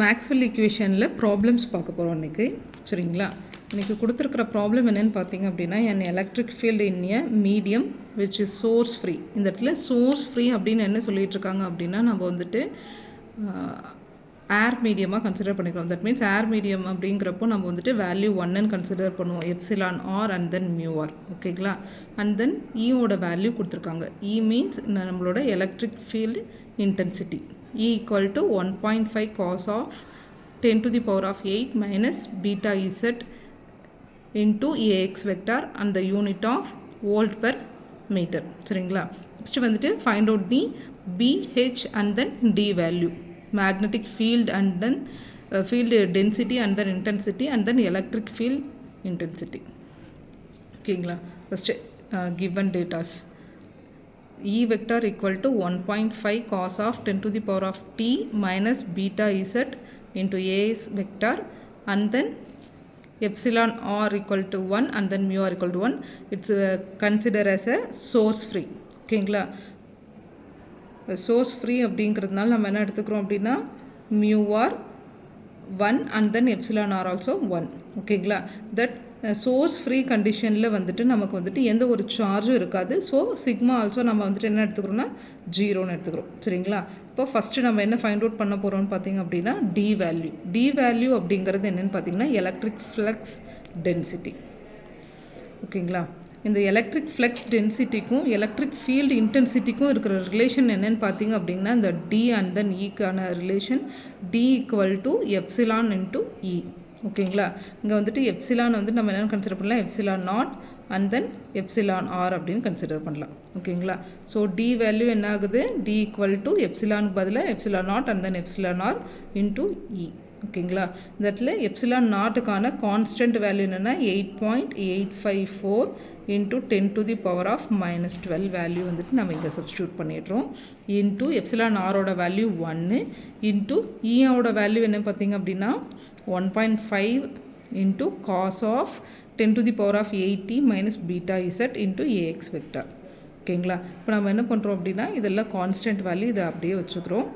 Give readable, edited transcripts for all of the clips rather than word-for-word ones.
Maxwell ஈக்குவேஷனில் problems பார்க்க போகிறோம் இன்றைக்கி. சரிங்களா? இன்றைக்கி கொடுத்துருக்குற ப்ராப்ளம் என்னென்னு பார்த்தீங்க அப்படின்னா, என் electric field in a medium which is source free. இந்த இடத்துல சோர்ஸ் ஃப்ரீ அப்படின்னு என்ன சொல்லிகிட்ருக்காங்க அப்படின்னா, நம்ம வந்துட்டு ஏர் மீடியமாக கன்சிடர் பண்ணிக்கிறோம். தட் மீன்ஸ் ஏர் மீடியம் அப்படிங்கிறப்போ நம்ம வந்துட்டு வேல்யூ 1ன்னு கன்சிடர் பண்ணுவோம். Epsilon r and then mu r. ஓகேங்களா? அண்ட் தென் ஈயோட வேல்யூ கொடுத்துருக்காங்க. இ மீன்ஸ் நம்மளோட electric field intensity. E equal to 1.5 cos of 10 to the power of 8 minus beta z into ax vector and the unit of volt per meter. சரிங்களா? Next வந்துட்டு find out the BH and then D value, magnetic field and then field density and then intensity and then electric field intensity. ஓகேங்களா? First given datas. E vector equal to 1.5 cos of 10 to the power of t minus beta z into a's vector and then epsilon r equal to 1 and then mu r equal to 1. It's considered as a source free. ஓகேங்களா? source free அப்படிங்கிறதுனால நம்ம என்ன எடுத்துக்கிறோம் அப்படின்னா mu r 1 and then epsilon r also 1. ஓகேங்களா? that source free கண்டிஷனில் வந்துட்டு நமக்கு வந்துட்டு எந்த ஒரு சார்ஜும் இருக்காது. ஸோ சிக்மா ஆல்சோ நம்ம வந்துட்டு என்ன எடுத்துக்கிறோம்னா 0ன்னு எடுத்துக்கிறோம். சரிங்களா? இப்போ ஃபஸ்ட்டு நம்ம என்ன ஃபைண்ட் அவுட் பண்ண போகிறோம்னு பார்த்தீங்க அப்படின்னா டி வேல்யூ. டி வேல்யூ அப்படிங்கிறது என்னென்னு பார்த்தீங்கன்னா எலக்ட்ரிக் ஃப்ளக்ஸ் டென்சிட்டி. ஓகேங்களா? இந்த எலக்ட்ரிக் ஃப்ளக்ஸ் டென்சிட்டிக்கும் எலக்ட்ரிக் ஃபீல்டு இன்டென்சிட்டிக்கும் இருக்கிற ரிலேஷன் என்னென்னு பார்த்தீங்க அப்படின்னா இந்த டி அண்ட் தென் ஈக்கான relation D equal to epsilon into E. ஓகேங்களா? இங்கே வந்துட்டு எப்சிலான் வந்து நம்ம என்னென்னு கன்சிடர் பண்ணலாம், epsilon naught and then epsilon R அப்படின்னு கன்சிடர் பண்ணலாம். ஓகேங்களா? ஸோ டி வேல்யூ என்ன ஆகுது, டி ஈக்குவல் டு எப்சிலானுக்கு பதிலாக epsilon naught and then epsilon R into E. ஓகேங்களா? இந்த இடத்துல எப்சிலான் நாட்டுக்கான கான்ஸ்டன்ட் வேல்யூ என்னென்னா 8.854 into 10 to the power of minus 12 value வந்துட்டு நம்ம இங்கே சப்ஸ்டியூட் பண்ணிடுறோம். இன்ட்டு எப்சிலான் ஆரோட வேல்யூ 1 இன்ட்டு ஈயோட வேல்யூ என்ன பார்த்தீங்க அப்படின்னா 1.5 into cos of 10 to the power of 8t minus beta z into ax vector. ஓகேங்களா? இப்போ நம்ம என்ன பண்ணுறோம் அப்படின்னா இதெல்லாம் கான்ஸ்டன்ட் வேல்யூ, இதை அப்படியே வச்சுக்கிறோம்.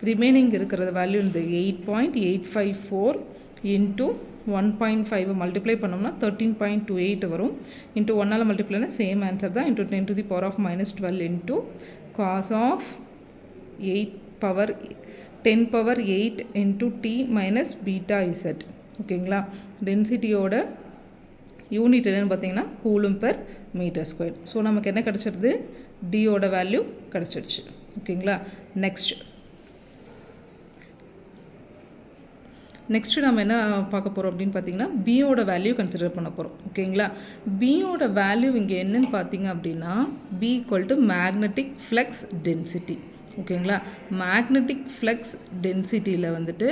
ரிமைனிங் இருக்கிற வேல்யூ இந்த 8.854 இன்ட்டு 1.5 மல்டிப்ளை பண்ணோம்னா 13.28 வரும். இன்ட்டு 1ஆல் மல்டிப்ளைனா சேம் ஆன்சர் தான். Into 10 to the power of minus 12 into cos of 10 power 8 into t minus beta z. ஓகேங்களா? டென்சிட்டியோட யூனிட் என்னென்னு பார்த்தீங்கன்னா coulomb per metre square. So நமக்கு என்ன கிடச்சிருது, டியோட வேல்யூ கிடச்சிருச்சு. ஓகேங்களா? நெக்ஸ்ட்டு நம்ம என்ன பார்க்க போகிறோம் அப்படின்னு பார்த்தீங்கன்னா பியோட வேல்யூ கன்சிடர் பண்ண போகிறோம். ஓகேங்களா? பியோட வேல்யூ இங்கே என்னன்னு பார்த்தீங்க அப்படின்னா B equal to magnetic flux density. ஓகேங்களா? மேக்னெட்டிக் ஃப்ளக்ஸ் டென்சிட்டியில் வந்துட்டு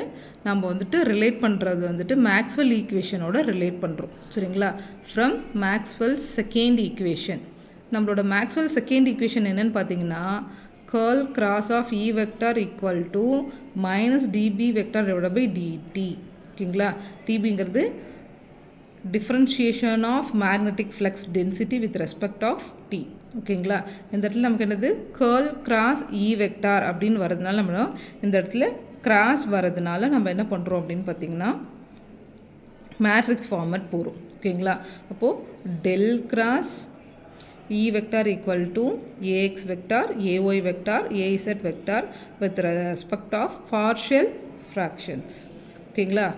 நம்ம வந்துட்டு ரிலேட் பண்ணுறது வந்துட்டு மேக்ஸ்வெல் ஈக்குவேஷனோட ரிலேட் பண்ணுறோம். சரிங்களா? From Maxwell second equation. நம்மளோட மேக்ஸ்வெல் செகண்ட் ஈக்குவேஷன் என்னென்னு பார்த்தீங்கன்னா curl cross of E vector equal to minus dB vector divided by dt. ஓகேங்களா? dBங்கிறது differentiation of magnetic flux density with respect of t. ஓகேங்களா? இந்த இடத்துல நமக்கு என்னது curl cross E vector அப்படின்னு வரதுனால நம்ம இந்த இடத்துல cross வரதுனால நம்ம என்ன பண்ணுறோம் அப்படின்னு பார்த்தீங்கன்னா மேட்ரிக்ஸ் ஃபார்மேட் போகிறோம். ஓகேங்களா? அப்போது del cross E vector equal to ax vector, ay vector, az vector with respect of partial fractions. ஓகேங்களா?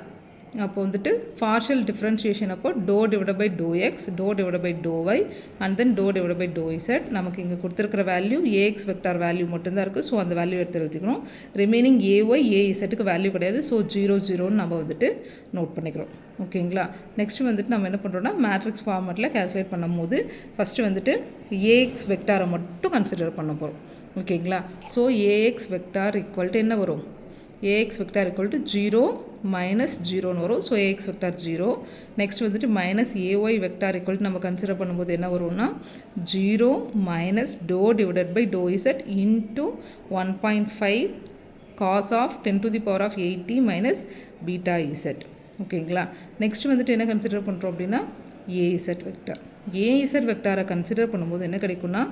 அப்போ வந்துட்டு partial differentiation அப்போ doh divide by doh x, doh divide by to y and then doh divide by to z. நமக்கு இங்கே கொடுத்துருக்கிற value ax vector value மட்டும்தான் இருக்குது. So அந்த வேல்யூ எடுத்து எழுதிக்கணும். ரிமைனிங் ஏஒய் ஏஇசட்டுக்கு வேல்யூ கிடையாது. ஸோ 0 நம்ம வந்துட்டு நோட் பண்ணிக்கிறோம். ஓகேங்களா? நெக்ஸ்ட் வந்துட்டு நம்ம என்ன பண்ணுறோம்னா மேட்ரிக்ஸ் ஃபார்மேட்டில் கேல்குலேட் பண்ணும் போது ஃபஸ்ட்டு வந்துட்டு ஏஎக்ஸ் வெக்டாரை மட்டும் கன்சிடர் பண்ண போகிறோம். ஓகேங்களா? So a x vector equal to என்ன வரும், a x vector equal to 0 minus 0ன்னு வரும். So a x vector 0. நெக்ஸ்ட் வந்துட்டு மைனஸ் ஏஒய் வெக்டார் ஈக்குவல் நம்ம கன்சிடர் பண்ணும்போது என்ன வரும்னா 0 minus doe divided by to z into 1.5 cos of 10 to the power of 8t minus beta z. ஓகேங்களா? Next வந்துட்டு என்ன கன்சிடர் பண்ணுறோம் அப்படின்னா ஏஇசட் வெக்டார். ஏஇசட் வெக்டாரை கன்சிடர் பண்ணும்போது என்ன கிடைக்கும்னா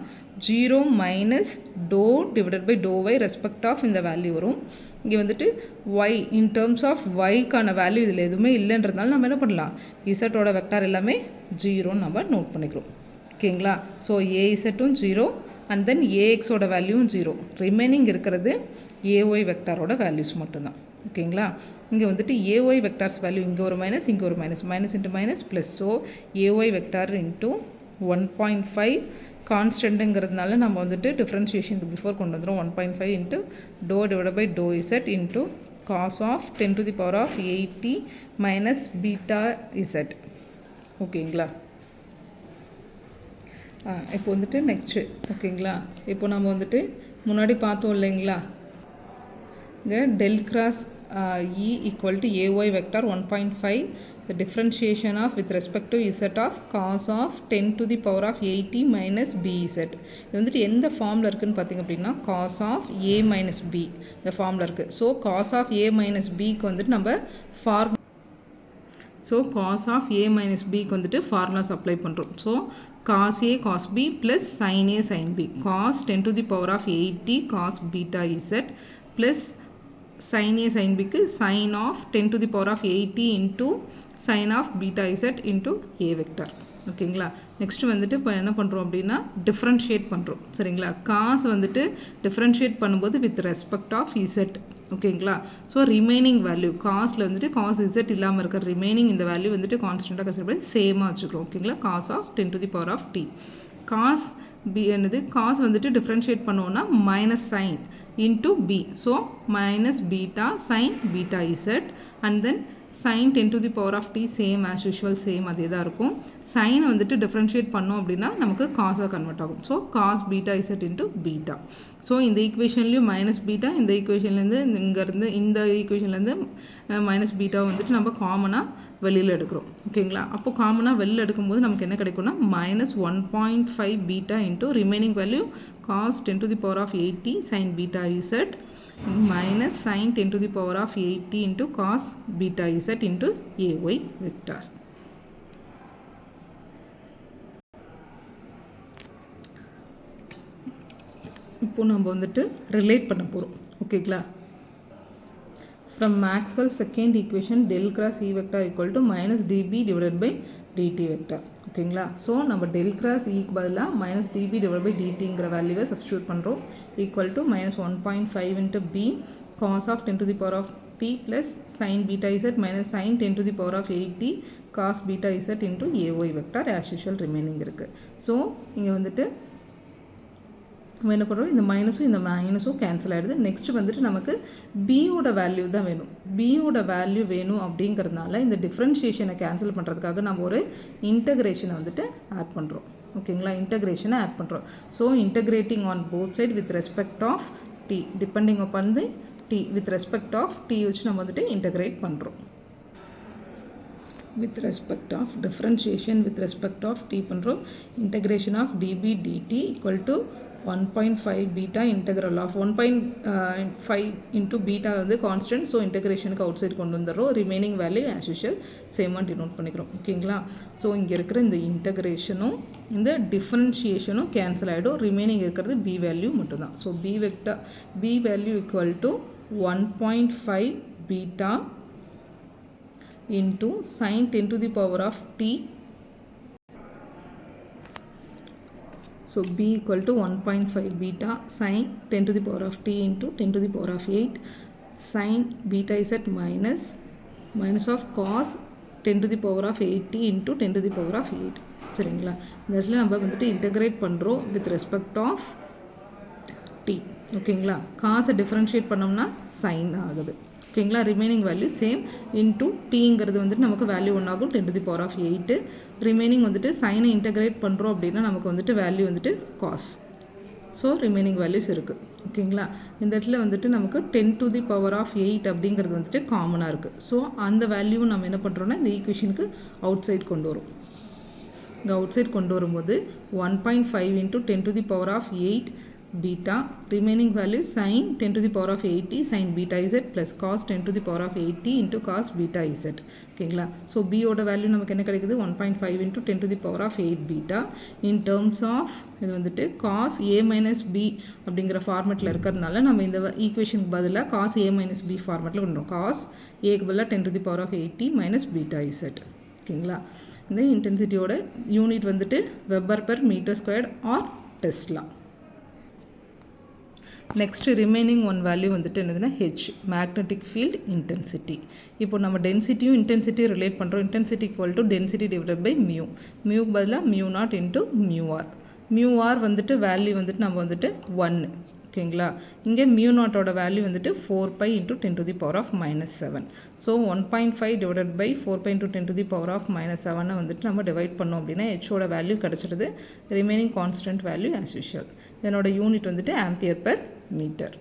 0 minus doe divided by to y respect of இந்த வேல்யூ வரும். இங்கே வந்துட்டு ஒய் இன் டேர்ம்ஸ் ஆஃப் ஒய்க்கான வேல்யூ இதில் எதுவுமே இல்லைன்றதுனால நம்ம என்ன பண்ணலாம், இசட்டோட வெக்டார் எல்லாமே 0ன்னு நம்ம நோட் பண்ணிக்கிறோம். ஓகேங்களா. ஸோ ஏஇசட்டும் 0 அண்ட் தென் ஏஎக்ஸோட வேல்யூவும் 0. ரிமைனிங் இருக்கிறது ஏஒய் வெக்டாரோட வேல்யூஸ் மட்டும்தான். ஓகேங்களா. இங்கே வந்துட்டு ஏஒய் வெக்டார்ஸ் வேல்யூ இங்கே ஒரு மைனஸ் இங்கே ஒரு minus, minus into minus plus. So a y vector into 1.5 கான்ஸ்டன்ட்டுங்கிறதுனால நம்ம வந்துட்டு டிஃப்ரென்ஷியேஷனுக்கு பிஃபோர் கொண்டு வந்துடும். 1.5 into doh divide by to z into cos of 10 to the power of 80 minus beta z. ஓகேங்களா. இப்போ வந்துட்டு நெக்ஸ்ட்டு ஓகேங்களா. இப்போ நம்ம வந்துட்டு முன்னாடி பார்த்தோம் இல்லைங்களா, இங்கே del cross E equal to AY vector 1.5 the differentiation of with respect to Z of cos of 10 to the power of 80 minus BZ. இது வந்துட்டு எந்த ஃபார்மில் இருக்குதுன்னு பார்த்திங்க அப்படின்னா cos of A minus B இந்த ஃபார்மில் இருக்குது. So cos of A minus Bக்கு வந்துட்டு நம்ம cos of A minus Bக்கு வந்துட்டு ஃபார்முலாஸ் அப்ளை பண்ணுறோம். So cos A cos B plus sin A sin B cos 10 to the power of 80 cos beta Z plus sin A sin B க்கு sin of 10 to the power of 80 into sin of beta Z into A vector. ஓகேங்களா. Next வந்துட்டு இப்போ என்ன பண்ணுறோம் அப்படின்னா differentiate பண்ணுறோம். சரிங்களா. Cos வந்துட்டு டிஃப்ரென்ஷியேட் பண்ணும்போது வித் ரெஸ்பெக்ட் ஆஃப் இசட். ஓகேங்களா. ஸோ ரிமைனிங் வேல்யூ காஸில் வந்துட்டு காஸ் இசட் இல்லாமல் இருக்கிற ரிமைனிங் இந்த வேல்யூ வந்துட்டு கான்ஸ்டண்ட்டாக கன்சிடர் பண்ணி சேமாக வச்சுக்கிறோம். ஓகேங்களா. Cos of 10 to the power of t cos B என்னது காஸ் வந்துட்டு டிஃப்ரென்ஷியேட் பண்ணோன்னா minus sine into B. So minus beta sine beta z and then sin 10 to the power of t same as usual same அதே தான் இருக்கும். சைனை வந்துட்டு டிஃப்ரென்ஷியேட் பண்ணோம் அப்படின்னா நமக்கு காஸாக கன்வெர்ட் ஆகும். So cos beta z into beta. So இந்த ஈக்குவேஷன்லேயும் மைனஸ் பீட்டா, இந்த ஈக்குவேஷன்லேருந்து இங்கேருந்து இந்த ஈக்குவேஷன்லேருந்து மைனஸ் பீட்டாவை வந்துட்டு நம்ம காமனாக வெளியில் எடுக்கிறோம். ஓகேங்களா. அப்போ காமனாக வெளியில் எடுக்கும்போது நமக்கு என்ன கிடைக்கும்னா minus 1.5 beta into remaining value cos 10 to the power of 80 sin beta z minus sin 10 to the power of 80 into cos beta z into ay vector. இப்போ நம்ம வந்துட்டு ரிலேட் பண்ண போகிறோம். ஓகேங்களா. from Maxwell's second equation del cross E vector equal to minus dB divided by dt vector. ஓகேங்களா. So நம்ம del cross Eக்கு பதிலாக minus dB divided by dtங்கிற வேல்யூவை சப்ஸ்டியூட் பண்ணுறோம். equal to minus 1.5 into b cos of 10 to the power of t plus sin beta z minus sin 10 to the power of 80 cos beta z into ay vector as usual remaining இருக்குது. So இங்கே வந்துட்டு நம்ம என்ன பண்ணுறோம், இந்த மைனஸும் cancel ஆகிடுது. Next வந்துட்டு நமக்கு பியோட வேல்யூ தான் வேணும். பியோட வேல்யூ வேணும் அப்படிங்கிறதுனால இந்த டிஃப்ரென்ஷியேஷனை கேன்சல் பண்ணுறதுக்காக நம்ம ஒரு இன்டகிரேஷனை வந்துட்டு ஆட் பண்ணுறோம். ஓகேங்களா. இன்டகிரேஷனை ஆட் பண்ணுறோம். So integrating on both side with respect of t depending upon the t with respect of t வச்சு நம்ம வந்துட்டு இன்டகிரேட் பண்ணுறோம். with respect of differentiation with respect of t பண்ணுறோம். integration of dB dt equal to 1.5 beta integral of 1.5 into beta வந்து constant. So இன்டகிரேஷனுக்கு outside கொண்டு வந்துடுறோம். Remaining value as usual சேமாக டினோட் பண்ணிக்கிறோம். ஓகேங்களா. ஸோ இங்கே இருக்கிற இந்த இன்டகிரேஷனும் இந்த டிஃப்ரென்ஷியேஷனும் கேன்சல் ஆகிடும். ரிமைனிங் இருக்கிறது பி வேல்யூ மட்டும்தான். So B value equal to 1.5 beta into sin 10 to the power of t. So b equal to 1.5 beta sin 10 to the power of t into 10 to the power of 8 sin beta z minus of cos 10 to the power of 80 into 10 to the power of 8. சரிங்களா. இந்த இடத்துல நம்ம வந்துட்டு integrate பண்ணுறோம் with respect of t. ஓகேங்களா. காசை differentiate பண்ணோம்னா sign ஆகுது. ஓகேங்களா. ரிமைனிங் வேல்யூ சேம் இன்டூ டீங்கிறது வந்துட்டு நமக்கு வேல்யூ 1 ஆகும் 10 to the power of 8. Remaining வந்துட்டு சைனை இன்டகிரேட் பண்ணுறோம் அப்படின்னா நமக்கு வந்துட்டு வேல்யூ வந்துட்டு காஸ். ஸோ ரிமைனிங் வேல்யூஸ் இருக்குது. ஓகேங்களா. இந்த இடத்துல வந்துட்டு நமக்கு 10 to the power of 8 அப்படிங்கிறது வந்துட்டு காமனாக இருக்குது. ஸோ அந்த வேல்யூவும் நம்ம என்ன பண்ணுறோன்னா இந்த ஈக்குவேஷனுக்கு அவுட் சைட் கொண்டு வரும். இங்கே அவுட் சைட் கொண்டு வரும்போது 1.5 into 10 to the power of 8 beta, remaining value sin 10 to the power of 80 sin beta z plus cos 10 to the power of 80 into cos beta z. ஓகேங்களா? ஸோ b ஓட value நமக்கு என்ன கிடைக்குது 1.5 into 10 to the power of 8 beta in terms of இது வந்துட்டு cos a minus b அப்படிங்கிற ஃபார்மெட்டில் இருக்கிறதுனால நம்ம இந்த ஈக்குவேஷனுக்கு பதிலாக cos a minus b ஃபார்மெட்டில் கொண்டு வரோம். cos a பதிலாக 10 to the power of 80 minus beta z. ஓகேங்களா? இந்த இன்டென்சிட்டியோட யூனிட் வந்துட்டு weber per metre squared or tesla. Next remaining one value வந்துட்டு என்னதுன்னா ஹெச், மேக்னெட்டிக் ஃபீல்ட் இன்டென்சிட்டி. இப்போ நம்ம டென்சிட்டியும் இன்டென்சிட்டியும் ரிலேட் பண்ணுறோம். Intensity equal to density divided by mu. மியூக்கு பதிலாக mu naught into mu R. Mu R வந்துட்டு வேல்யூ வந்துட்டு நம்ம வந்துட்டு 1. ஓகேங்களா? இங்கே மியூ நாட்டோட வேல்யூ வந்துட்டு 4π into 10 to the power of -7. So 1.5 divided by 4π into 10 to the power of -7 வந்துட்டு நம்ம டிவைட் பண்ணோம் அப்படின்னா ஹெச்சோட வேல்யூ கிடச்சிடுது. Remaining constant value as usual. இதனோட யூனிட் வந்துட்டு ஆம்பியர் பெர் மீட்டர்.